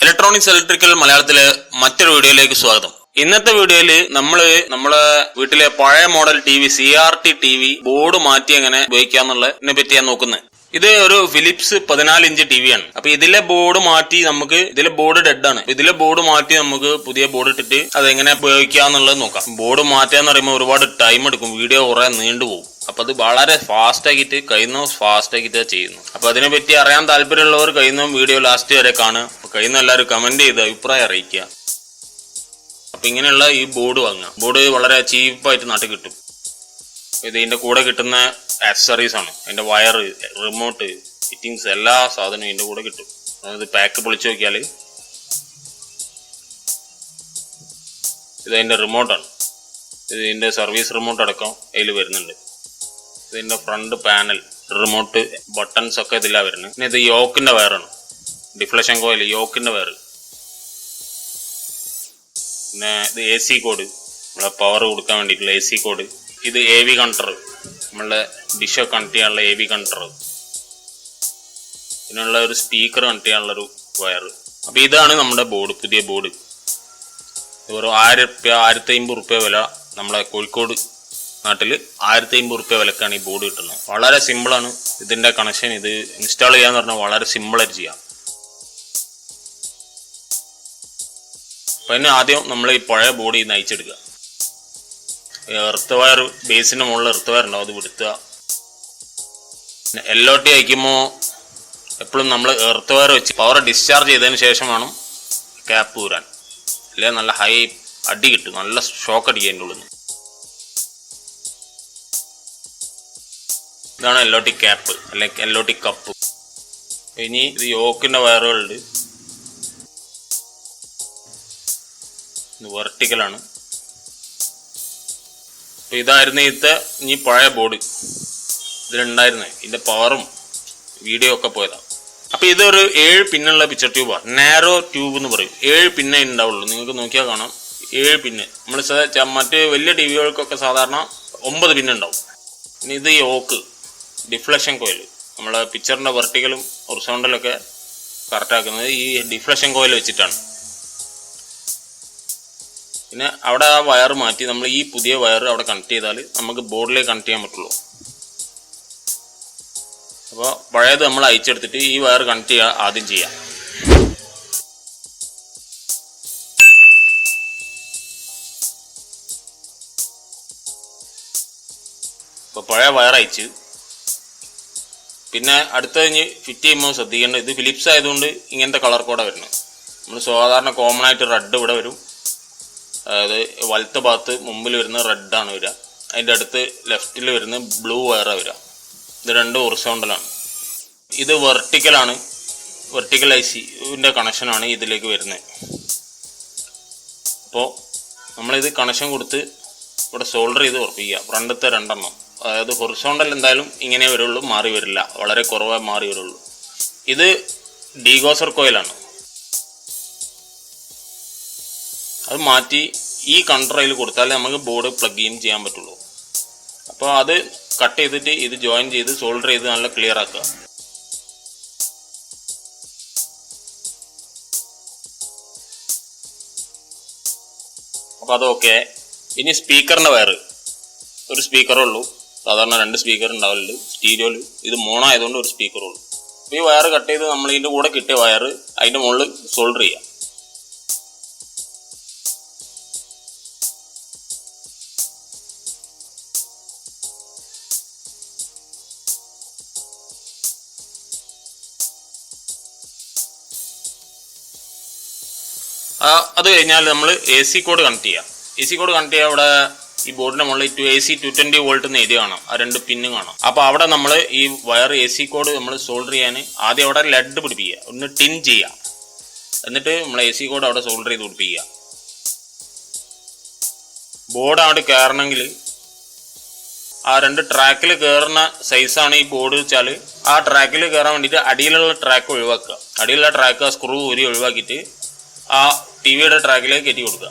Electronics electrical മലയാളത്തിലെ മറ്റൊരു വീഡിയോയിലേക്ക് സ്വാഗതം. ഇന്നത്തെ വീഡിയോയിൽ നമ്മളെ വീട്ടിലെ പഴയ model TV CRT TV board മാറ്റി എങ്ങനെ ഉപയോഗിക്കാന്നുള്ളതിനെ പറ്റി ഞാൻ നോക്കുന്നത്. ഇത് ഒരു ഫിലിപ്സ് 14 ഇഞ്ച് TV ആണ്. അപ്പൊ ഇതിലെ ബോർഡ് മാറ്റി ഇതിലെ ബോർഡ് ഡെഡ് ആണ്. ഇതിലെ ബോർഡ് മാറ്റി നമുക്ക് പുതിയ ബോർഡ് ഇട്ടിട്ട് അതെങ്ങനെ ഉപയോഗിക്കാന്നുള്ളത് നോക്കാം. ബോർഡ് മാറ്റാന്ന് പറയുമ്പോൾ ഒരുപാട് ടൈം എടുക്കും, വീഡിയോ കുറെ നീണ്ടുപോകും. അപ്പൊ അത് വളരെ ഫാസ്റ്റ് ആക്കിയിട്ട് ഫാസ്റ്റ് ചെയ്യുന്നു. അപ്പൊ അതിനെ പറ്റി അറിയാൻ താല്പര്യമുള്ളവർ കഴിയുന്നതും വീഡിയോ ലാസ്റ്റ് വരെ കാണുക. കഴിയുന്ന എല്ലാവരും കമന്റ് ചെയ്ത് അഭിപ്രായം അറിയിക്കുക. അപ്പൊ ഇങ്ങനെയുള്ള ഈ ബോർഡ് വാങ്ങുക. ബോർഡ് വളരെ ചീപ്പായിട്ട് നാട്ടിൽ കിട്ടും. ഇതിന്റെ കൂടെ കിട്ടുന്ന ആക്സസറീസ് ആണ്. അതിന്റെ വയർ, റിമോട്ട്, ഫിറ്റിങ്സ്, എല്ലാ സാധനവും ഇതിന്റെ കൂടെ കിട്ടും. അതായത് പാക്ക് പൊളിച്ചു നോക്കിയാല് ഇതിന്റെ റിമോട്ടാണ്. ഇതിന്റെ സർവീസ് റിമോട്ട് അടക്കം അതിൽ വരുന്നുണ്ട്. ഇതിന്റെ ഫ്രണ്ട് പാനൽ, റിമോട്ട്, ബട്ടൺസ് ഒക്കെ ഇതിലാ വരുന്നത്. പിന്നെ ഇത് യോക്കിന്റെ വയറാണ്, ഡിഫ്ലഷൻ കോയിൽ യോക്കിന്റെ വയർ. പിന്നെ ഇത് AC കോഡ്, നമ്മളെ പവർ കൊടുക്കാൻ വേണ്ടിയിട്ടുള്ള AC കോഡ്. ഇത് AV കണ്ടർ, നമ്മളെ ഡിഷ് കണക്ട് ചെയ്യാനുള്ള AV കണ്ടർ. പിന്നെയുള്ള ഒരു സ്പീക്കർ കണക്ട് ചെയ്യാനുള്ള ഒരു വയർ. അപ്പൊ ഇതാണ് നമ്മുടെ ബോർഡ്, പുതിയ ബോർഡ്. ഒരു 1000 രൂപ 1500 രൂപ വില. നമ്മളെ കോഴിക്കോട് നാട്ടിൽ 1500 രൂപ വിലക്കാണ് ഈ ബോർഡ് കിട്ടുന്നത്. വളരെ സിമ്പിളാണ് ഇതിന്റെ കണക്ഷൻ. ഇത് ഇൻസ്റ്റാൾ ചെയ്യാന്ന് പറഞ്ഞാൽ വളരെ സിമ്പിളായിട്ട് ചെയ്യാം. അപ്പൊ അതിന് ആദ്യം നമ്മൾ ഈ പഴയ ബോർഡ് നയിച്ചെടുക്കുക. എർത്ത് വയർ, ബേസിന്റെ മുകളിൽ എർത്ത് വയർ ഉണ്ടാവും, അത് വിടുത്തുക. LOT അയക്കുമ്പോൾ എപ്പോഴും നമ്മൾ എർത്ത് വയർ വെച്ച് പവർ ഡിസ്ചാർജ് ചെയ്തതിന് ശേഷം വേണം ക്യാപ്പ് ഊരാൻ. അല്ലെങ്കിൽ നല്ല ഹൈ അടി കിട്ടും, നല്ല ഷോക്ക് അടിക്കുക അതിൻ്റെ ഉള്ളിൽ നിന്ന്. ഇതാണ് LOT ക്യാപ്പ് അല്ലെങ്കിൽ LOT കപ്പ്. ഇനി ഇത് യോക്കിന്റെ വയറുകളുണ്ട്. ഇത് വെർട്ടിക്കലാണ്. അപ്പൊ ഇതായിരുന്നു ഇനി പഴയ ബോർഡ് ഇതിലുണ്ടായിരുന്നത്. ഇതിന്റെ പവറും വീഡിയോ ഒക്കെ പോയതാണ്. അപ്പൊ ഇതൊരു 7 പിന്നുള്ള പിക്ചർ ട്യൂബാണ്. നാരോ ട്യൂബ് എന്ന് പറയും. 7 പിന്നേ ഉണ്ടാവുള്ളൂ. നിങ്ങൾക്ക് നോക്കിയാൽ കാണാം 7 പിന്ന്. നമ്മൾ മറ്റ് വലിയ TVകൾക്കൊക്കെ സാധാരണ 9 പിന്നുണ്ടാവും. ഇനി ഇത് യോക്ക്, ഡിഫ്ലഷൻ കോയിൽ. നമ്മളെ പിക്ചറിന്റെ വെർട്ടിക്കലും ഹൊറിസോണ്ടലൊക്കെ കറക്റ്റാക്കുന്നത് ഈ ഡിഫ്ലഷൻ കോയിൽ വെച്ചിട്ടാണ്. പിന്നെ അവിടെ ആ വയർ മാറ്റി നമ്മൾ ഈ പുതിയ വയർ അവിടെ കണക്ട് ചെയ്താൽ നമുക്ക് ബോർഡിലേക്ക് കണക്ട് ചെയ്യാൻ പറ്റുള്ളൂ. അപ്പോൾ പഴയത് നമ്മൾ അയച്ചെടുത്തിട്ട് ഈ വയർ കണക്ട് ആദ്യം ചെയ്യാം. അപ്പോൾ പഴയ വയർ അയച്ച് പിന്നെ അടുത്ത കഴിഞ്ഞ് ഫിറ്റ് ചെയ്യുമ്പോൾ ശ്രദ്ധിക്കേണ്ടത്, ഇത് ഫിലിപ്സ് ആയതുകൊണ്ട് ഇങ്ങനത്തെ കളർ കോഡാണ് വരുന്നത്. നമ്മൾ സാധാരണ കോമൺ ആയിട്ട് റെഡ് ഇവിടെ വരും. അതായത് വലത്തെ ഭാഗത്ത് മുമ്പിൽ വരുന്ന റെഡാണ് വരിക. അതിൻ്റെ അടുത്ത് ലെഫ്റ്റിൽ വരുന്ന ബ്ലൂ വയറാണ് വരിക. ഇത് രണ്ടും ഹൊറിസോണ്ടലാണ്. ഇത് വെർട്ടിക്കലാണ്. വെർട്ടിക്കൽ ICന്റെ കണക്ഷനാണ് ഇതിലേക്ക് വരുന്നത്. അപ്പോൾ നമ്മളിത് കണക്ഷൻ കൊടുത്ത് ഇവിടെ സോൾഡർ ചെയ്ത് ഉറപ്പിക്കുക. ഫ്രണ്ടത്തെ 2 എണ്ണം. അതായത് ഹൊറിസോണ്ടൽ എന്തായാലും ഇങ്ങനെ വരുള്ളൂ, മാറി വരില്ല, വളരെ കുറവായി മാറി വരുള്ളൂ. ഇത് ഡീഗോസർ കോയിലാണ്. അത് മാറ്റി ഈ കൺട്രോയിൽ കൊടുത്താലേ നമുക്ക് ബോർഡ് പ്ലഗ് ഇൻ ചെയ്യാൻ പറ്റുള്ളൂ. അപ്പോൾ അത് കട്ട് ചെയ്തിട്ട് ഇത് ജോയിൻ ചെയ്ത് സോൾഡർ ചെയ്ത് നല്ല ക്ലിയർ ആക്കുക. അപ്പോൾ അതൊക്കെ. ഇനി സ്പീക്കറിന്റെ വയർ, ഒരു സ്പീക്കറേ ഉള്ളൂ. സാധാരണ 2 സ്പീക്കർ ഉണ്ടാവലുണ്ട് സ്റ്റീരിയോയിൽ. ഇത് മോണോ ആയതുകൊണ്ട് ഒരു സ്പീക്കറേ ഉള്ളൂ. ഈ വയർ കട്ട് ചെയ്ത് നമ്മൾ ഇതിന്റെ കൂടെ കിട്ടിയ വയർ അതിന്റെ മുകളിൽ സോൾഡർ ചെയ്യാം. അത് കഴിഞ്ഞാൽ നമ്മൾ AC കോഡ് കണക്ട് ചെയ്യാം. AC കോഡ് കണക്ട് ചെയ്യാൻ അവിടെ ഈ ബോർഡിന്റെ മുകളിൽ AC 220 വോൾട്ട് എന്ന് എഴുതി കാണാം. ആ 2 പിന്നും കാണാം. അപ്പൊ അവിടെ നമ്മൾ ഈ വയർ AC കോഡ് നമ്മൾ സോൾഡർ ചെയ്യാൻ ആദ്യം അവിടെ ലെഡ് പിടിപ്പിക്കുക, ഒന്ന് ടിൻ ചെയ്യുക. എന്നിട്ട് നമ്മൾ AC കോഡ് അവിടെ സോൾഡർ ചെയ്ത് പിടിപ്പിക്കുക. ബോർഡ് അവിടെ കയറണമെങ്കിൽ ആ 2 ട്രാക്കിൽ കയറുന്ന സൈസാണ് ഈ ബോർഡ് വെച്ചാൽ ആ ട്രാക്കിൽ കയറാൻ വേണ്ടിയിട്ട് അടിയിലുള്ള ട്രാക്ക് ഒഴിവാക്കുക. അടിയിലുള്ള ട്രാക്ക് ആ സ്ക്രൂ ഊരി ഒഴിവാക്കിയിട്ട് ആ TVയുടെ ട്രാക്കിലേക്ക് കയറ്റി കൊടുക്കുക.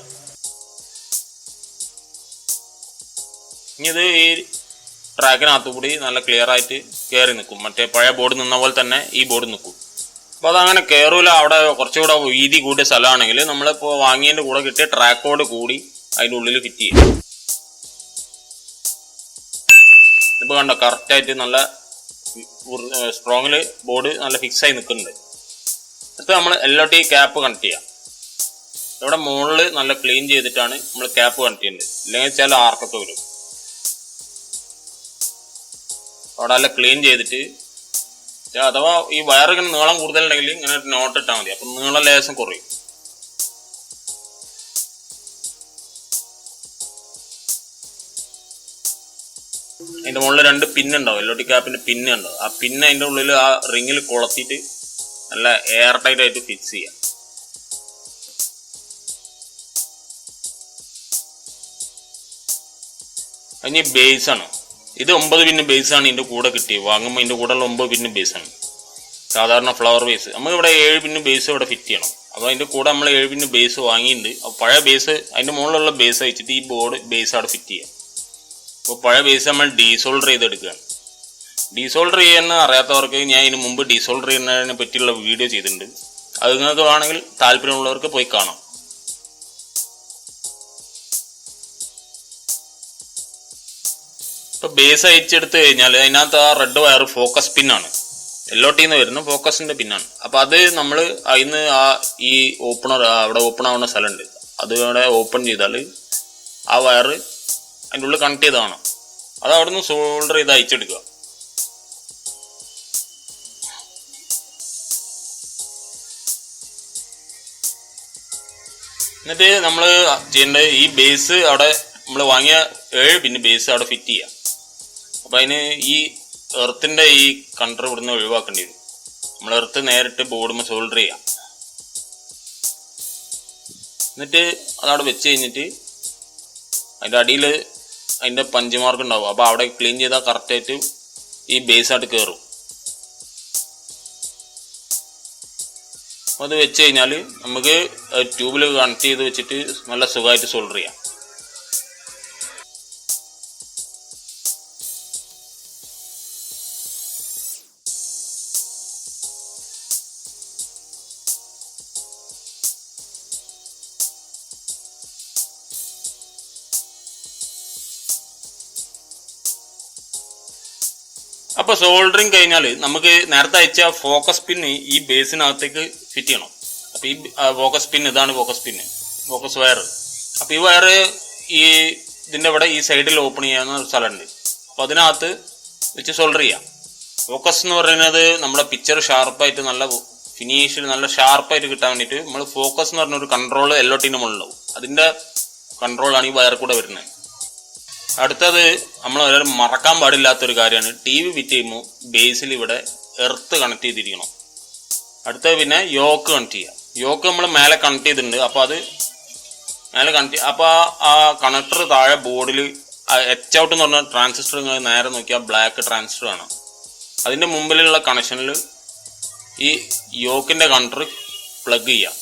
ഇനി ഇത് ഈ ട്രാക്കിനകത്തു കൂടി നല്ല ക്ലിയർ ആയിട്ട് കയറി നിൽക്കും. മറ്റേ പഴയ ബോർഡ് നിന്ന പോലെ തന്നെ ഈ ബോർഡ് നിൽക്കും. അപ്പോൾ അതങ്ങനെ കയറൂല. അവിടെ കുറച്ചുകൂടെ വീതി കൂടിയ സ്ഥലമാണെങ്കിൽ നമ്മളിപ്പോൾ വാങ്ങിയതിൻ്റെ കൂടെ കിട്ടിയ ട്രാക്കോട് കൂടി അതിൻ്റെ ഉള്ളിൽ ഫിറ്റ് ചെയ്യും. ഇപ്പോൾ കണ്ടോ കറക്റ്റായിട്ട് നല്ല സ്ട്രോങ്ങിൽ ബോർഡ് നല്ല ഫിക്സായി നിൽക്കുന്നുണ്ട്. ഇപ്പോൾ നമ്മൾ LOT ക്യാപ്പ് കണക്ട് ചെയ്യാം. ഇവിടെ മുകളിൽ നല്ല ക്ലീൻ ചെയ്തിട്ടാണ് നമ്മൾ ക്യാപ്പ് കണക്ട് ചെയ്യുന്നത്, ഇല്ലെങ്കിൽ ചില ആർക്കൊക്കെ വരും. അവിടെ നല്ല ക്ലീൻ ചെയ്തിട്ട് അഥവാ ഈ വയറിങ്ങനെ നീളം കൂടുതലുണ്ടെങ്കിൽ ഇങ്ങനെ ഒരു നോട്ട് ഇട്ടാൽ മതി, അപ്പം നീളം ലേശം കുറയും. അതിന്റെ മുകളിൽ 2 പിന്നുണ്ടാവും, LOT ക്യാപ്പിന്റെ പിന്ന് ഉണ്ടാവും. ആ പിന്ന് അതിന്റെ ഉള്ളിൽ ആ റിങ്ങിൽ കൊളത്തിയിട്ട് നല്ല എയർ ടൈറ്റ് ആയിട്ട് ഫിക്സ് ചെയ്യാം. അതിന് ബേസ് ആണ്, ഇത് 9 പിന്ന് ബേസ് ആണ് ഇതിന്റെ കൂടെ കിട്ടിയത്. വാങ്ങുമ്പോൾ ഇതിന്റെ കൂടെ 9 പിന്ന് ബേസ് ആണ്. സാധാരണ ഫ്ലവർ ബേസ് നമുക്ക് ഇവിടെ 7 പിന്ന് ബേസ് ഇവിടെ ഫിറ്റ് ചെയ്യണം. അപ്പോൾ അതിന്റെ കൂടെ നമ്മൾ 7 പിന്ന് ബേസ് വാങ്ങിയിട്ടുണ്ട്. അപ്പോൾ പഴയ ബേസ് അതിന്റെ മുകളിലുള്ള ബേസ് വെച്ചിട്ട് ഈ ബോർഡ് ബേസ് അവിടെ ഫിറ്റ് ചെയ്യാം. അപ്പോൾ പഴയ ബേസ് നമ്മൾ ഡീസോൾഡർ ചെയ്തെടുക്കുകയാണ്. ഡീസോൾഡർ ചെയ്യുന്ന അറിയാത്തവർക്ക് ഞാൻ ഇതിന് മുമ്പ് ഡീസോൾഡർ ചെയ്യുന്നതിനെ പറ്റിയുള്ള വീഡിയോ ചെയ്തിട്ടുണ്ട്. അത് നിങ്ങൾക്ക് വേണമെങ്കിൽ താല്പര്യമുള്ളവർക്ക് പോയി കാണാം. ഇപ്പോൾ ബേസ് അയച്ചെടുത്ത് കഴിഞ്ഞാൽ അതിനകത്ത് ആ റെഡ് വയർ ഫോക്കസ് പിന്നാണ്, LOT വരുന്ന ഫോക്കസിന്റെ പിന്നാണ്. അപ്പോൾ അത് നമ്മൾ അതിന് ഈ ഓപ്പണർ അവിടെ ഓപ്പൺ ആവുന്ന സ്ഥലമുണ്ട്, അത് ഇവിടെ ഓപ്പൺ ചെയ്താൽ ആ വയർ അതിൻ്റെ ഉള്ളിൽ കണക്ട് ചെയ്തതാണ്. അത് അവിടെ നിന്ന് സോൾഡർ ചെയ്ത് അയച്ചെടുക്കുക. എന്നിട്ട് നമ്മൾ ചെയ്യേണ്ടത് ഈ ബേസ് അവിടെ നമ്മൾ വാങ്ങിയ 7 പിന്ന് ബേസ് അവിടെ ഫിറ്റ് ചെയ്യുക. അപ്പം അതിന് ഈ എർത്തിന്റെ ഈ കണ്ടർ ഇവിടുന്ന് ഒഴിവാക്കേണ്ടി വരും. നമ്മൾ എർത്ത് നേരിട്ട് ബോർഡുമ്പോൾ സോൾഡർ ചെയ്യാം. എന്നിട്ട് അതവിടെ വെച്ച് കഴിഞ്ഞിട്ട് അതിൻ്റെ അടിയിൽ അതിൻ്റെ പഞ്ച് മാർക്ക് ഉണ്ടാവും. അപ്പോൾ അവിടെ ക്ലീൻ ചെയ്താൽ കറക്റ്റായിട്ട് ഈ ബേസ് ആയിട്ട് കയറും. അത് വെച്ച് കഴിഞ്ഞാൽ നമുക്ക് ട്യൂബിൽ കണക്ട് ചെയ്ത് വെച്ചിട്ട് നല്ല സുഖമായിട്ട് സോൾഡർ ചെയ്യാം. അപ്പോൾ സോൾഡറിങ് കഴിഞ്ഞാൽ നമുക്ക് നേരത്തെ അയച്ച ഫോക്കസ് പിന്ന് ഈ ബേസിനകത്തേക്ക് ഫിറ്റ് ചെയ്യണം. അപ്പോൾ ഈ ഫോക്കസ് പിൻ ഇതാണ് ഫോക്കസ് പിന്ന്, ഫോക്കസ് വയർ. അപ്പോൾ ഈ വയർ ഈ ഇതിൻ്റെ ഇവിടെ ഈ സൈഡിൽ ഓപ്പൺ ചെയ്യാവുന്ന ഒരു സ്ഥലമുണ്ട്. അപ്പോൾ അതിനകത്ത് വെച്ച് സോൾഡർ ചെയ്യാം. ഫോക്കസ് എന്ന് പറയുന്നത് നമ്മുടെ പിക്ചർ ഷാർപ്പായിട്ട് നല്ല ഫിനിഷിൽ നല്ല ഷാർപ്പായിട്ട് കിട്ടാൻ വേണ്ടിയിട്ട് നമ്മൾ ഫോക്കസ് എന്ന് പറഞ്ഞൊരു കൺട്രോൾ LOTന്റെ മുകളിലുണ്ടാവും. അതിൻ്റെ കൺട്രോളാണ് ഈ വയർ കൂടെ വരുന്നത്. അടുത്തത് നമ്മൾ മറക്കാൻ പാടില്ലാത്തൊരു കാര്യമാണ്, TV ഫിറ്റ് ചെയ്യുമ്പോൾ ബേസിൽ ഇവിടെ എർത്ത് കണക്ട് ചെയ്തിരിക്കണം. അടുത്തത് പിന്നെ യോക്ക് കണക്ട് ചെയ്യുക. യോക്ക് നമ്മൾ മേലെ കണക്ട് ചെയ്തിട്ടുണ്ട്. അപ്പോൾ അത് മേലെ കണക്ട് അപ്പോൾ ആ കണക്ടർ താഴെ ബോർഡിൽ എച്ച് ഔട്ട് എന്ന് പറഞ്ഞ ട്രാൻസിസ്റ്റർ നേരെ നോക്കിയാൽ ബ്ലാക്ക് ട്രാൻസിസ്റ്റർ ആണ്. അതിൻ്റെ മുമ്പിലുള്ള കണക്ഷനിൽ ഈ യോക്കിൻ്റെ കണക്ടർ പ്ലഗ് ചെയ്യുക.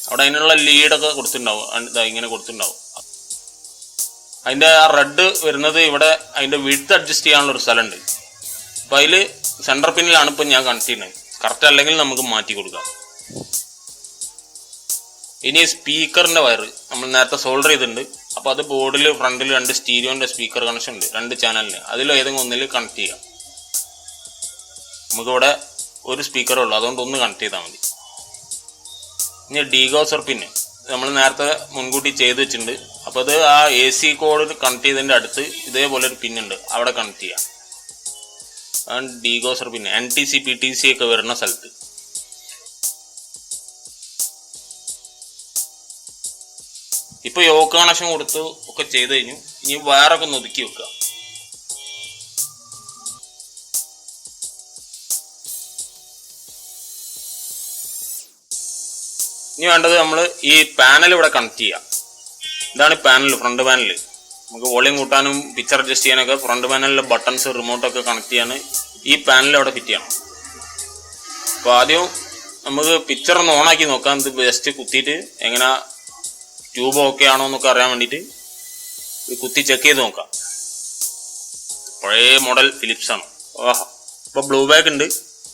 അവിടെ അതിനുള്ള ലീഡൊക്കെ കൊടുത്തിട്ടുണ്ടാവും, ഇങ്ങനെ കൊടുത്തിട്ടുണ്ടാവും. അതിൻ്റെ ആ റെഡ് വരുന്നത് ഇവിടെ അതിൻ്റെ വിഡ്ത്ത് അഡ്ജസ്റ്റ് ചെയ്യാനുള്ള ഒരു സ്ഥലമുണ്ട്. അപ്പോൾ അതിൽ സെൻറ്റർ പിന്നിലാണ് ഇപ്പം ഞാൻ കണക്ട് ചെയ്യുന്നത്. കറക്റ്റ് അല്ലെങ്കിൽ നമുക്ക് മാറ്റി കൊടുക്കാം. ഇനി സ്പീക്കറിൻ്റെ വയർ നമ്മൾ നേരത്തെ സോൾഡർ ചെയ്തിട്ടുണ്ട്. അപ്പോൾ അത് ബോർഡിൽ ഫ്രണ്ടിൽ 2 സ്റ്റീരിയോൻ്റെ സ്പീക്കർ കണക്ഷൻ ഉണ്ട്, 2 ചാനലിന്. അതിൽ ഏതെങ്കിലും ഒന്നിൽ കണക്ട് ചെയ്യാം. നമുക്കിവിടെ ഒരു സ്പീക്കറേ ഉള്ളൂ, അതുകൊണ്ട് ഒന്ന് കണക്ട് ചെയ്താൽ മതി. ഇനി ഡീഗോസർ പിന്ന് നമ്മൾ നേരത്തെ മുൻകൂട്ടി ചെയ്ത് വെച്ചിട്ടുണ്ട്. അപ്പോൾ അത് ആ AC കോഡ് കണക്ട് ചെയ്തതിൻ്റെ അടുത്ത് ഇതേപോലെ ഒരു പിന്നുണ്ട്, അവിടെ കണക്ട് ചെയ്യാം. അതാണ് ഡീഗോസർ പിന്നെ NTC PTC ഒക്കെ വരുന്ന സ്ഥലത്ത്. ഇപ്പോൾ യോക്ക് കണക്ഷൻ കൊടുത്ത് ഒക്കെ ചെയ്ത് കഴിഞ്ഞു. ഇനി വയറൊക്കെ ഒന്ന് ഒതുക്കി വെക്കുക. ഇനി വേണ്ടത് നമ്മൾ ഈ പാനൽ ഇവിടെ കണക്ട് ചെയ്യാം. ഇതാണ് പാനൽ, ഫ്രണ്ട് പാനൽ. നമുക്ക് വോളിയം കൂട്ടാനും പിക്ചർ അഡ്ജസ്റ്റ് ചെയ്യാനൊക്കെ ഫ്രണ്ട് പാനലിലെ ബട്ടൺസ് റിമോട്ടൊക്കെ കണക്ട് ചെയ്യാൻ ഈ പാനൽ അവിടെ ഫിറ്റ് ചെയ്യണം. അപ്പോൾ ആദ്യം നമുക്ക് പിക്ചർ ഒന്ന് ഓണാക്കി നോക്കാം. ഇത് ജസ്റ്റ് കുത്തിയിട്ട് എങ്ങനെ ട്യൂബ് ഓക്കെ ആണോ എന്നൊക്കെ അറിയാൻ വേണ്ടിയിട്ട് കുത്തി ചെക്ക് ചെയ്ത് നോക്കാം. പഴയ മോഡൽ ഫിലിപ്സ് ആണ്. ഇപ്പോൾ ബ്ലൂ ബാക്ക് ഉണ്ട്.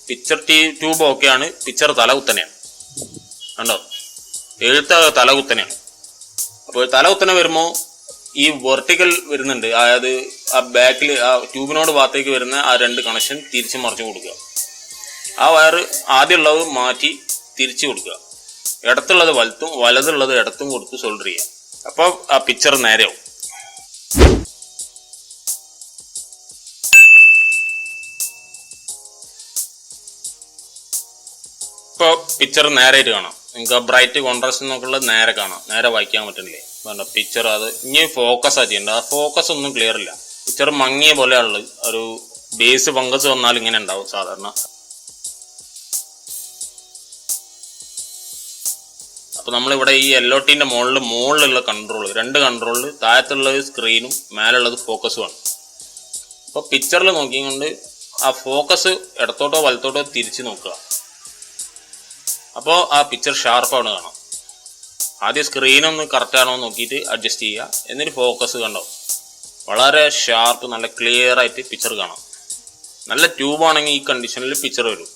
പിക്ചർ ട്യൂബ് ഓക്കെയാണ്, പിക്ചർ തലകുത്തനെയാണ്. കണ്ടോ, എഴുത്ത തലകുത്തനെയാണ്. അപ്പോൾ തലകുത്തനെ വരുമ്പോൾ ഈ വെർട്ടിക്കൽ വരുന്നുണ്ട്, അതായത് ആ ബാക്കിൽ ആ ട്യൂബിനോട് ഭാഗത്തേക്ക് വരുന്ന ആ 2 കണക്ഷൻ തിരിച്ച് മറിച്ച് കൊടുക്കുക. ആ വയറ് ആദ്യമുള്ളത് മാറ്റി തിരിച്ചു കൊടുക്കുക. ഇടത്തുള്ളത് വലത്തും വലതുള്ളത് ഇടത്തും കൊടുത്ത് സോൾഡർ ചെയ്യുക. അപ്പോൾ ആ പിക്ചർ നേരെയാവും. ഇപ്പോൾ പിക്ചർ നേരായിട്ട് കാണാം. നിങ്ങൾക്ക് ആ ബ്രൈറ്റ് കോൺട്രാസ്റ്റ് എന്നൊക്കെയുള്ളത് നേരെ കാണാം, നേരെ വായിക്കാൻ പറ്റുന്നില്ലേ? പറഞ്ഞ പിക്ചർ അത് ഇനി ഫോക്കസ് ചെയ്യേണ്ടത്. ആ ഫോക്കസ് ഒന്നും ക്ലിയർ ഇല്ല, പിക്ചർ മങ്ങിയ പോലെയുള്ളത്. ഒരു ബേസ് ഫംഗസ് വന്നാൽ ഇങ്ങനെ ഉണ്ടാവും സാധാരണ. അപ്പൊ നമ്മളിവിടെ ഈ LOTന്റെ മുകളിലുള്ള കൺട്രോൾ, 2 കൺട്രോളിൽ താഴത്തുള്ളത് സ്ക്രീനും മേലുള്ളത് ഫോക്കസുമാണ്. അപ്പൊ പിക്ചറിൽ നോക്കിക്കൊണ്ട് ആ ഫോക്കസ് ഇടത്തോട്ടോ വലത്തോട്ടോ തിരിച്ച് നോക്കുക. അപ്പോൾ ആ പിക്ചർ ഷാർപ്പാണ് കാണാം. ആദ്യം സ്ക്രീനൊന്ന് കറക്റ്റാണോ നോക്കിയിട്ട് അഡ്ജസ്റ്റ് ചെയ്യുക, എന്നിട്ട് ഫോക്കസ് കണ്ടോ വളരെ ഷാർപ്പ് നല്ല ക്ലിയർ ആയിട്ട് പിക്ചർ കാണാം. നല്ല ട്യൂബാണെങ്കിൽ ഈ കണ്ടീഷനിൽ പിക്ചർ വരും.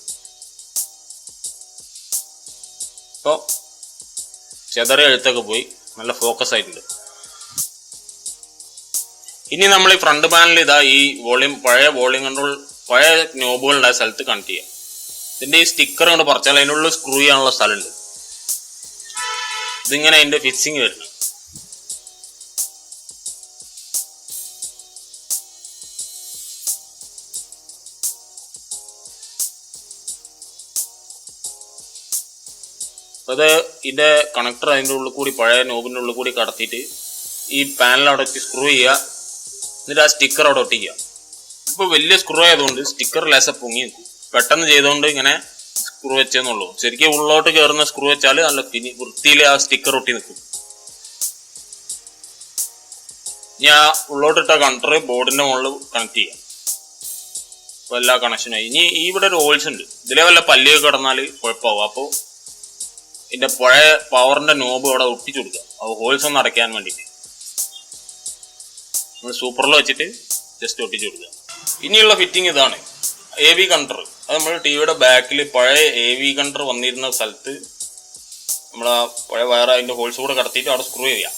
ഇപ്പോൾ ചെതറിയ എഴുത്തൊക്കെ പോയി നല്ല ഫോക്കസ് ആയിട്ടുണ്ട്. ഇനി നമ്മൾ ഈ ഫ്രണ്ട് പാനലിൽ ഇതാ ഈ പഴയ വോളിയം കൺട്രോൾ പഴയ നോബുകളുടെ സ്ഥലത്ത് കണക്ട് ചെയ്യാം. ഇതിന്റെ ഈ സ്റ്റിക്കർ കൊണ്ട് പറിച്ചാൽ അതിനുള്ള സ്ക്രൂ ചെയ്യാനുള്ള സ്ഥലമുണ്ട്. ഇതിങ്ങനെ അതിന്റെ ഫിക്സിങ് വരുന്നു. അത് ഇതിന്റെ കണക്ടർ അതിൻ്റെ ഉള്ളിൽ കൂടി പഴയ നോബിന്റെ ഉള്ളിൽ കൂടി കടത്തിയിട്ട് ഈ പാനൽ അവിടെ സ്ക്രൂ ചെയ്യുക. എന്നിട്ട് ആ സ്റ്റിക്കർ അവിടെ ഒട്ടിക്കുക. ഇപ്പോൾ വലിയ സ്ക്രൂ ആയതുകൊണ്ട് സ്റ്റിക്കർ ലേശം പൊങ്ങി നിൽക്കും. പെട്ടെന്ന് ചെയ്തുകൊണ്ട് ഇങ്ങനെ സ്ക്രൂ വെച്ചെന്നുള്ളൂ. ശരിക്കും ഉള്ളോട്ട് കയറുന്ന സ്ക്രൂ വെച്ചാൽ നല്ല വൃത്തിയിൽ ആ സ്റ്റിക്കർ ഒട്ടി നിൽക്കും. ഇനി ആ ഉള്ളോട്ടിട്ട കണക്ടർ ബോർഡിന്റെ മുകളിൽ കണക്ട് ചെയ്യാം. അപ്പോൾ എല്ലാ കണക്ഷനായി. ഇനി ഇവിടെ ഒരു ഹോൾസ് ഉണ്ട്, ഇതിലെ വല്ല പല്ലിയൊക്കെ കിടന്നാൽ കുഴപ്പമാവും. അപ്പോൾ ഇതിന്റെ പഴയ പവറിന്റെ നോബ് അവിടെ ഒട്ടിച്ചു കൊടുക്കുക, അത് ഹോൾസ് ഒന്ന് അടയ്ക്കാൻ വേണ്ടിയിട്ട്. നമ്മൾ സൂപ്പറിൽ വെച്ചിട്ട് ജസ്റ്റ് ഒട്ടിച്ചു കൊടുക്കുക. ഇനിയുള്ള ഫിറ്റിംഗ് ഇതാണ്, AV കണ്ടർ. അത് നമ്മൾ ടിവിയുടെ ബാക്കിൽ പഴയ AV കണ്ടർ വന്നിരുന്ന സ്ഥലത്ത് നമ്മൾ ആ പഴയ വയർ അതിന്റെ ഹോൾസ് കൂടെ കടത്തിയിട്ട് അവിടെ സ്ക്രൂ ചെയ്യാം.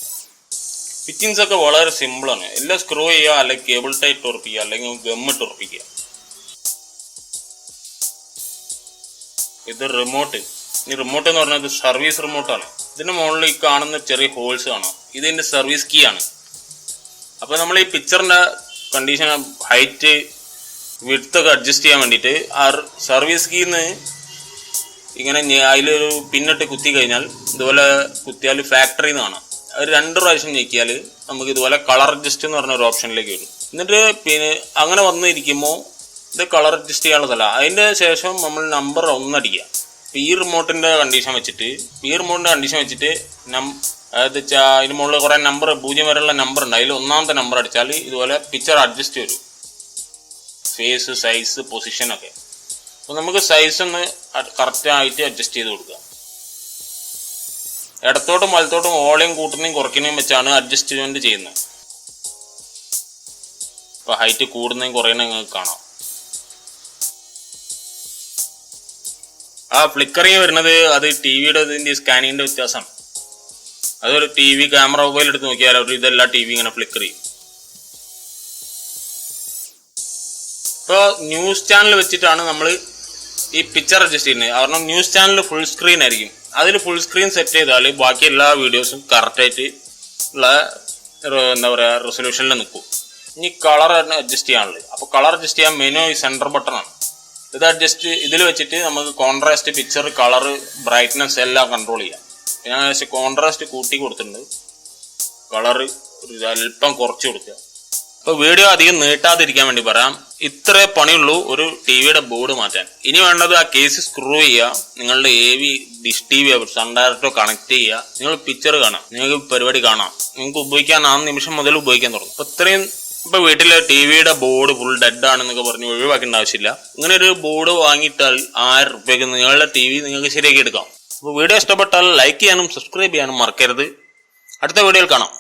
ഫിറ്റിങ്സ് ഒക്കെ വളരെ സിമ്പിളാണ്. എല്ലാം സ്ക്രൂ ചെയ്യുക, അല്ലെങ്കിൽ കേബിൾ ടൈറ്റ് ഉറപ്പിക്കുക, അല്ലെങ്കിൽ ഗമ്മിട്ട് ഉറപ്പിക്കുക. ഇത് റിമോട്ട്. ഈ റിമോട്ട് എന്ന് പറഞ്ഞാൽ ഇത് സർവീസ് റിമോട്ടാണ്. ഇതിന് മുകളിൽ ഈ കാണുന്ന ചെറിയ ഹോൾസ് കാണാം, ഇതിന്റെ സർവീസ് കീ ആണ്. അപ്പൊ നമ്മൾ ഈ പിക്ചറിന്റെ കണ്ടീഷൻ ഹൈറ്റ് വിഡ്ത്തൊക്കെ അഡ്ജസ്റ്റ് ചെയ്യാൻ വേണ്ടിയിട്ട് ആ സർവീസ് കീന്ന് ഇങ്ങനെ അതിലൊരു പിന്നിട്ട് കുത്തി കഴിഞ്ഞാൽ ഇതുപോലെ കുത്തിയാൽ ഫാക്ടറിന്ന് കാണാം. അത് 2 പ്രാവശ്യം ഞെക്കിയാൽ നമുക്ക് ഇതുപോലെ കളർ അഡ്ജസ്റ്റ് എന്ന് പറഞ്ഞ ഒരു ഓപ്ഷനിലേക്ക് വരും. എന്നിട്ട് പിന്നെ അങ്ങനെ വന്നിരിക്കുമ്പോൾ ഇത് കളർ അഡ്ജസ്റ്റ് ചെയ്യാനുള്ളതല്ല. അതിന്റെ ശേഷം നമ്മൾ നമ്പർ 1 അടിക്കുക. ഈ റിമോട്ടിന്റെ കണ്ടീഷൻ വെച്ചിട്ട് അതായത് അതിന് മുകളിൽ കുറെ നമ്പർ 0 വരെയുള്ള നമ്പർ ഉണ്ട്. അതിൽ 1ാമത്തെ നമ്പർ അടിച്ചാൽ ഇതുപോലെ പിക്ചർ അഡ്ജസ്റ്റ് വരും, ഫേസ്, സൈസ്, പൊസിഷൻ ഒക്കെ. അപ്പോൾ നമുക്ക് സൈസ് ഒന്ന് കറക്റ്റ് ആയിട്ട് അഡ്ജസ്റ്റ് ചെയ്ത് കൊടുക്കുക. ഇടത്തോട്ടും വലത്തോട്ടും വോളിയം കൂട്ടുന്നതും കുറയ്ക്കുന്നതും വെച്ചാണ് അഡ്ജസ്റ്റ്മെന്റ് ചെയ്യുന്നത്. ഇപ്പോൾ ഹൈറ്റ് കൂടുന്നതും കുറയുന്നതും നിങ്ങൾക്ക് കാണാം. ആ ഫ്ലിക്കറിങ് വരുന്നത് അത് ടിവിയുടെ ഇതിന്റെ സ്കാനിങ്ങിന്റെ വ്യത്യാസമാണ്. അതൊരു TV ക്യാമറ മൊബൈൽ എടുത്ത് നോക്കിയാൽ ഇതെല്ലാം TV ഇങ്ങനെ ഫ്ലിക്കർ ചെയ്യും. ഇപ്പോൾ ന്യൂസ് ചാനൽ വെച്ചിട്ടാണ് നമ്മൾ ഈ പിക്ചർ അഡ്ജസ്റ്റ് ചെയ്യുന്നത്. കാരണം ന്യൂസ് ചാനൽ ഫുൾ സ്ക്രീൻ ആയിരിക്കും. അതിൽ ഫുൾ സ്ക്രീൻ സെറ്റ് ചെയ്താൽ ബാക്കി എല്ലാ വീഡിയോസും കറക്റ്റായിട്ട് ഉള്ള എന്താ പറയുക റെസൊല്യൂഷനിൽ നിൽക്കും. ഇനി കളർ അഡ്ജസ്റ്റ് ചെയ്യാനുള്ളത്. അപ്പോൾ കളർ അഡ്ജസ്റ്റ് ചെയ്യാൻ മെനു ഈ സെൻറ്റർ ബട്ടണാണ്. ഇത് അഡ്ജസ്റ്റ് ഇതിൽ വെച്ചിട്ട് നമുക്ക് കോൺട്രാസ്റ്റ്, പിക്ചർ, കളർ, ബ്രൈറ്റ്നസ് എല്ലാം കൺട്രോൾ ചെയ്യാം. ഞാൻ കോൺട്രാസ്റ്റ് കൂട്ടി കൊടുത്തിട്ടുണ്ട്, കളർ അല്പം കുറച്ച് കൊടുക്കുക. അപ്പോൾ വീഡിയോ അധികം നീട്ടാതിരിക്കാൻ വേണ്ടി പറയാം, ഇത്രേ പണിയുള്ളൂ ഒരു ടിവിയുടെ ബോർഡ് മാറ്റാൻ. ഇനി വേണ്ടത് ആ കേസ് സ്ക്രൂ ചെയ്യുക, നിങ്ങളുടെ AV ഡിഷ് TV സൺ ഡയറക്റ്റോ കണക്ട് ചെയ്യുക, നിങ്ങൾ പിക്ചർ കാണാം, നിങ്ങൾക്ക് പരിപാടി കാണാം, നിങ്ങൾക്ക് ഉപയോഗിക്കാൻ ആ നിമിഷം മുതൽ ഉപയോഗിക്കാൻ തുടങ്ങും. അപ്പോൾ ഇത്രയും ഇപ്പൊ വീട്ടിലെ ടിവിയുടെ ബോർഡ് ഫുൾ ഡെഡ് ആണെന്നൊക്കെ പറഞ്ഞ് ഒഴിവാക്കേണ്ട ആവശ്യമില്ല. ഇങ്ങനെ ഒരു ബോർഡ് വാങ്ങിയിട്ടാൽ 1000 രൂപയ്ക്ക് നിങ്ങളുടെ TV നിങ്ങൾക്ക് ശരിയാക്കി എടുക്കാം. അപ്പോൾ വീഡിയോ ഇഷ്ടപ്പെട്ടാൽ ലൈക്ക് ചെയ്യാനും സബ്സ്ക്രൈബ് ചെയ്യാനും മറക്കരുത്. അടുത്ത വീഡിയോയിൽ കാണാം.